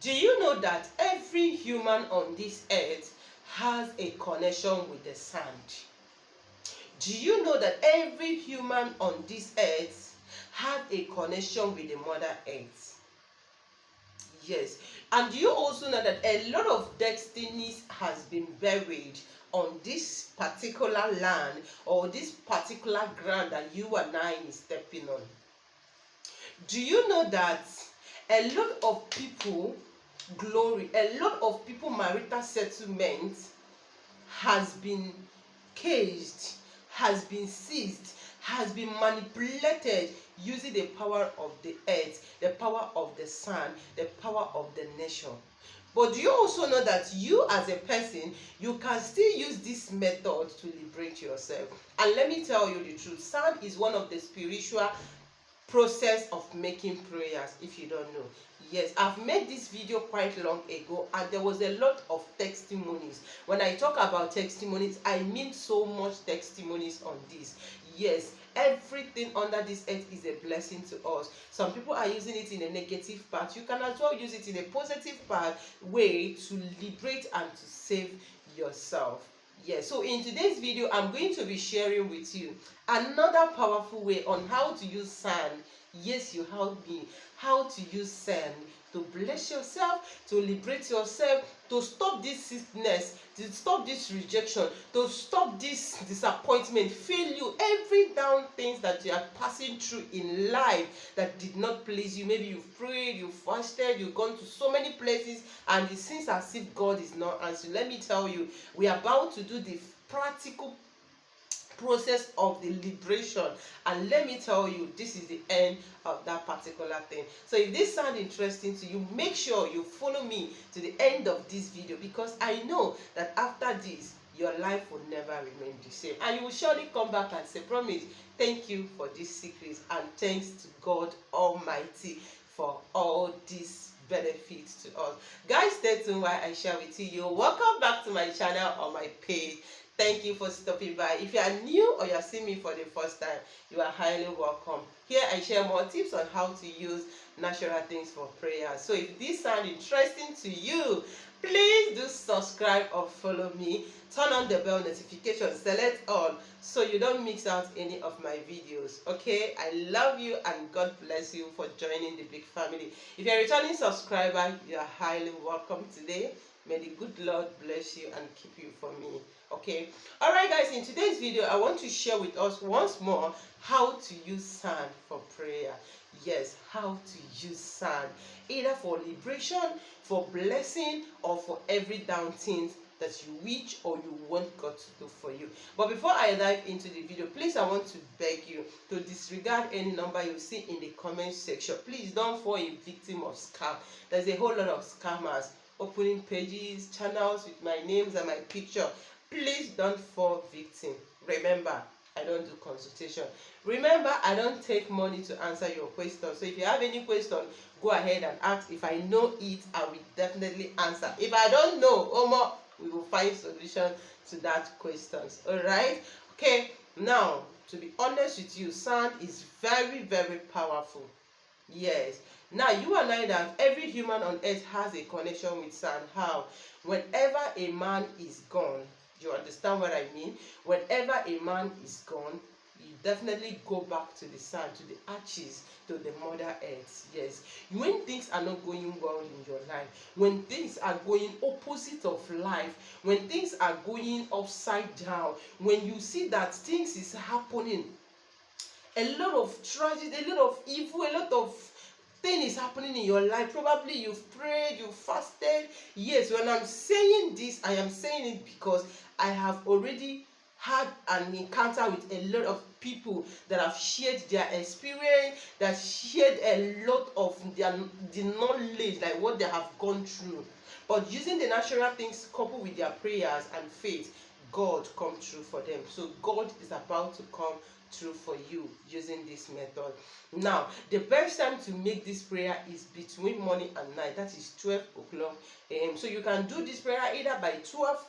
Do you know that every human on this earth has a connection with the sand? Do you know that every human on this earth has a connection with the Mother Earth? Yes. And do you also know that a lot of destinies has been buried on this particular land or this particular ground that you and I is stepping on? Do you know that a lot of people a lot of people marital settlement has been caged, has been seized, has been manipulated using the power of the earth, the power of the sun, the power of the nation? But do you also know that you as a person, you can still use this method to liberate yourself? And let me tell you the truth, sand is one of the spiritual process of making prayers. If you don't know, yes, I've made this video quite long ago and there was a lot of testimonies. When I talk about testimonies, I mean so much testimonies on this. Yes, everything under this earth is a blessing to us. Some people are using it in a negative part. You can as well use it in a positive part way to liberate and to save yourself. Yes, so in today's video, I'm going to be sharing with you another powerful way on how to use sand. Yes, you heard me. How to use sand to bless yourself, to liberate yourself, to stop this sickness, to stop this rejection, to stop this disappointment, failure, every down things that you are passing through in life that did not please you. Maybe you've prayed, you fasted, you've gone to so many places and it seems as if God is not answering. Let me tell you, we are about to do the practical process of the liberation, and let me tell you, this is the end of that particular thing. So if this sounds interesting to you, make sure you follow me to the end of this video, because I know that after this your life will never remain the same, and you will surely come back and say, promise, thank you for this secret, and thanks to God Almighty for all these benefits to us. Guys, stay tuned while I share with you. Welcome back to my channel or my page. Thank you for stopping by. If you are new or you are seeing me for the first time, you are highly welcome. Here I share more tips on how to use natural things for prayer. So if this sounds interesting to you, please do subscribe or follow me. Turn on the bell notification, select all, so you don't miss out any of my videos. Okay, I love you and God bless you for joining the big family. If you're a returning subscriber, you are highly welcome today. May the good Lord bless you and keep you for me. Okay, all right guys, in today's video I want to share with us once more how to use sand for prayer. Yes, how to use sand either for liberation, for blessing, or for every down things that you wish or you want God to do for you. But before I dive into the video, please, I want to beg you to disregard any number you see in the comment section. Please don't fall a victim of scam. There's a whole lot of scammers opening pages, channels with my names and my picture. Please don't fall victim. Remember, I don't do consultation. Remember, I don't take money to answer your questions. So if you have any question, go ahead and ask. If I know it, I will definitely answer. If I don't know, Omo, we will find solution to that questions. All right? Okay. Now, to be honest with you, sand is very, very powerful. Yes. Now, you and I, that every human on earth has a connection with sand. How? Whenever a man is gone, you understand what I mean? Whenever a man is gone, you definitely go back to the sand, to the ashes, to the Mother Earth. Yes. When things are not going well in your life, when things are going opposite of life, when things are going upside down, when you see that things is happening, a lot of tragedy, a lot of evil, a lot of thing is happening in your life. Probably you've prayed, you fasted. Yes, when I'm saying this, I am saying it because I have already had an encounter with a lot of people that have shared their experience, that shared a lot of the knowledge, like what they have gone through. But using the natural things coupled with their prayers and faith, God come through for them. So God is about to come through for you using this method. Now, the best time to make this prayer is between morning and night. That is 12 o'clock a.m. So you can do this prayer either by 12,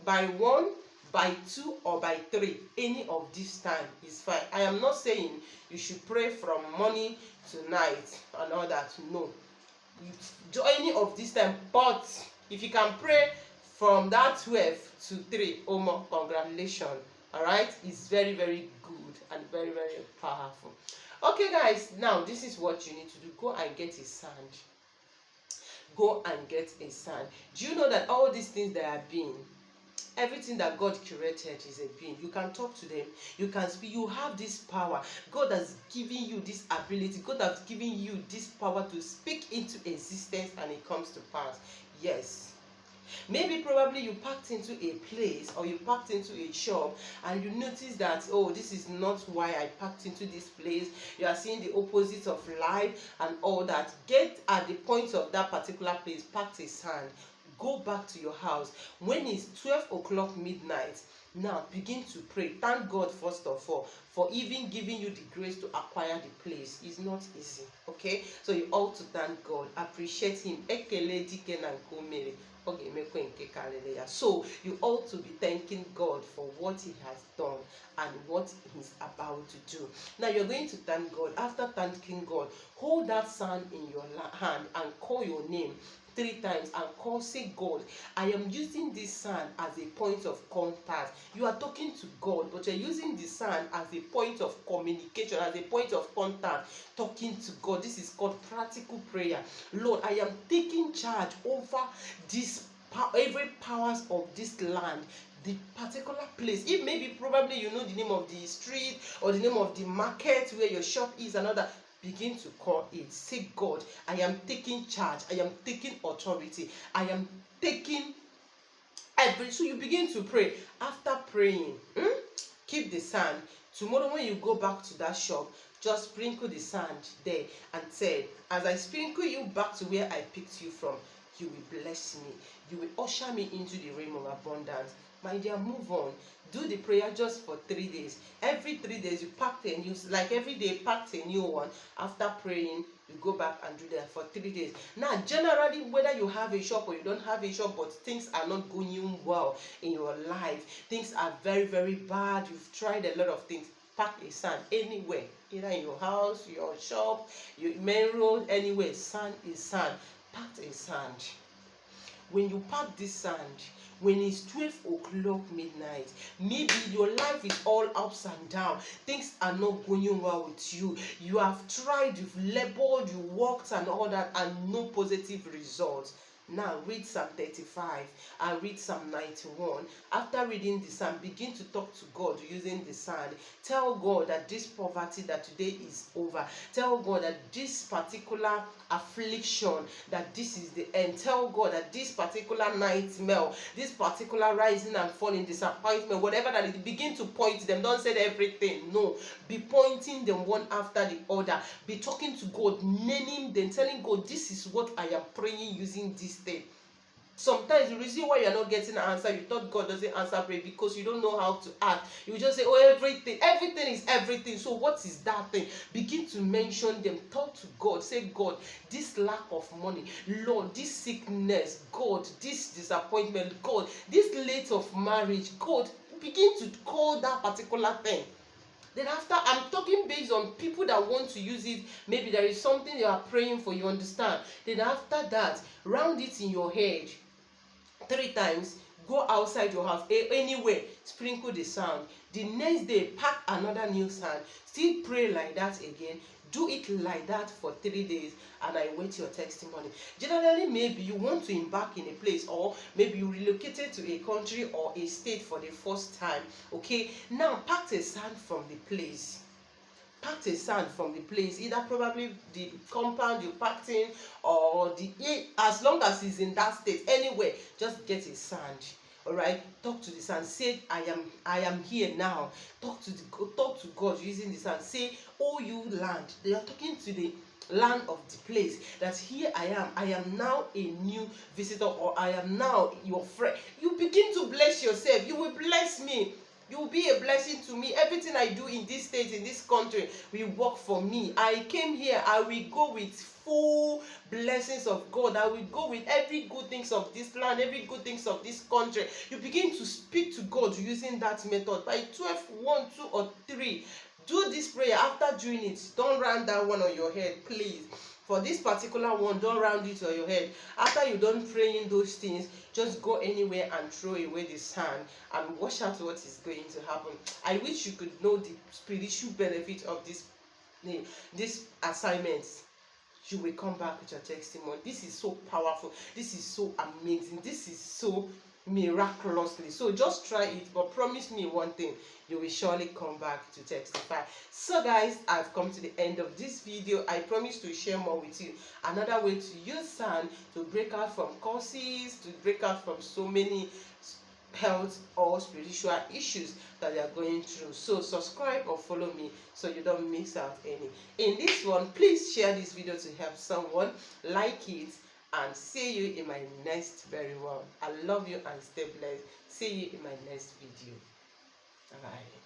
by 1, by 2, or by 3. Any of this time is fine. I am not saying you should pray from morning to night and all that. No. do any of this time. But if you can pray from that 12 to 3, oh more, congratulations. All right, it's very, very good and very, very powerful. Okay guys, now this is what you need to do. Go and get a sand. Go and get a sand. Do you know that all these things that are being, everything that God created is a being? You can talk to them, you can speak, you have this power. God has given you this ability, God has given you this power to speak into existence and it comes to pass. Yes. Maybe probably you packed into a place or you packed into a shop and you notice that, oh, this is not why I packed into this place. You are seeing the opposite of life and all that. Get at the point of that particular place, pack a sand, go back to your house. When it's 12 o'clock midnight, now begin to pray. Thank God first of all for even giving you the grace to acquire the place. It's not easy, okay? So you ought to thank God, appreciate him. So you ought to be thanking God for what he has done and what he's about to do. Now you're going to thank God. After thanking God, hold that sand in your hand and call your name 3 times and say, God, I am using this sand as a point of contact. You are talking to God, but you're using the sand as a point of communication, as a point of contact, talking to God. This is called practical prayer. Lord, I am taking charge over this every powers of this land, the particular place. If maybe probably you know the name of the street or the name of the market where your shop is, another, begin to call it. Say, God, I am taking charge, I am taking authority, I am taking every. So you begin to pray. After praying, keep the sand. Tomorrow when you go back to that shop, just sprinkle the sand there and say, as I sprinkle you back to where I picked you from, you will bless me. You will usher me into the realm of abundance. My dear, move on. Do the prayer just for 3 days. Every 3 days, you pack a new, like every day, pack a new one. After praying, you go back and do that for 3 days. Now, generally, whether you have a shop or you don't have a shop, but things are not going well in your life, things are very, very bad, you've tried a lot of things, pack a sand anywhere, either in your house, your shop, your main road, anywhere. Sand is sand. Pack a sand. When you pack this sand, when it's 12 o'clock midnight, maybe your life is all ups and down, things are not going well with you, you have tried, you've labored, you worked and all that, and no positive results. Now read Psalm 35 and read Psalm 91. After reading the psalm, begin to talk to God using the sand. Tell God that this poverty that today is over. Tell God that this particular affliction, that this is the end. Tell God that this particular nightmare, this particular rising and falling, disappointment, whatever that is, begin to point them. Don't say everything. No. Be pointing them one after the other. Be talking to God, naming them, telling God, this is what I am praying using this thing. Sometimes the reason why you're not getting an answer, you thought God doesn't answer prayer because you don't know how to act. You just say, oh, everything is everything. So what is that thing? Begin to mention them. Talk to God. Say, God, this lack of money, Lord, this sickness, God, this disappointment, God, this late of marriage, God, begin to call that particular thing. Then after, I'm talking based on people that want to use it. Maybe there is something you are praying for, you understand. Then after that, round it in your head 3 times. Go outside your house, anywhere, sprinkle the sand. The next day, pack another new sand. Still pray like that again. Do it like that for 3 days, and I wait your testimony. Generally, maybe you want to embark in a place, or maybe you relocated to a country or a state for the first time. Okay, now pack a sand from the place. Packed a sand from the place, either probably the compound you packed in, or as long as it's in that state, anywhere, just get a sand. All right, talk to the sand. Say, I am here now. Talk to God using the sand. Say, oh, you land. They are talking to the land of the place, that here I am now a new visitor, or I am now your friend. You begin to bless yourself. You will bless me. You will be a blessing to me. Everything I do in this state, in this country, will work for me. I came here, I will go with full blessings of God. I will go with every good things of this land, every good things of this country. You begin to speak to God using that method. By 12, 1, 2, or 3, do this prayer. After doing it, don't run that one on your head, please. For this particular one, don't round it on your head. After you done praying those things, just go anywhere and throw away the sand and watch out what is going to happen. I wish you could know the spiritual benefit of this assignment. You will come back with your testimony. This is so powerful. This is so amazing. This is so miraculously. So just try it, but promise me one thing: you will surely come back to testify. So guys, I've come to the end of this video. I promise to share more with you another way to use sand to break out from curses, to break out from so many health or spiritual issues that they are going through. So subscribe or follow me so you don't miss out any. In this one, please share this video to help someone, like it, and see you in my next very one. I love you and stay blessed. See you in my next video. Bye.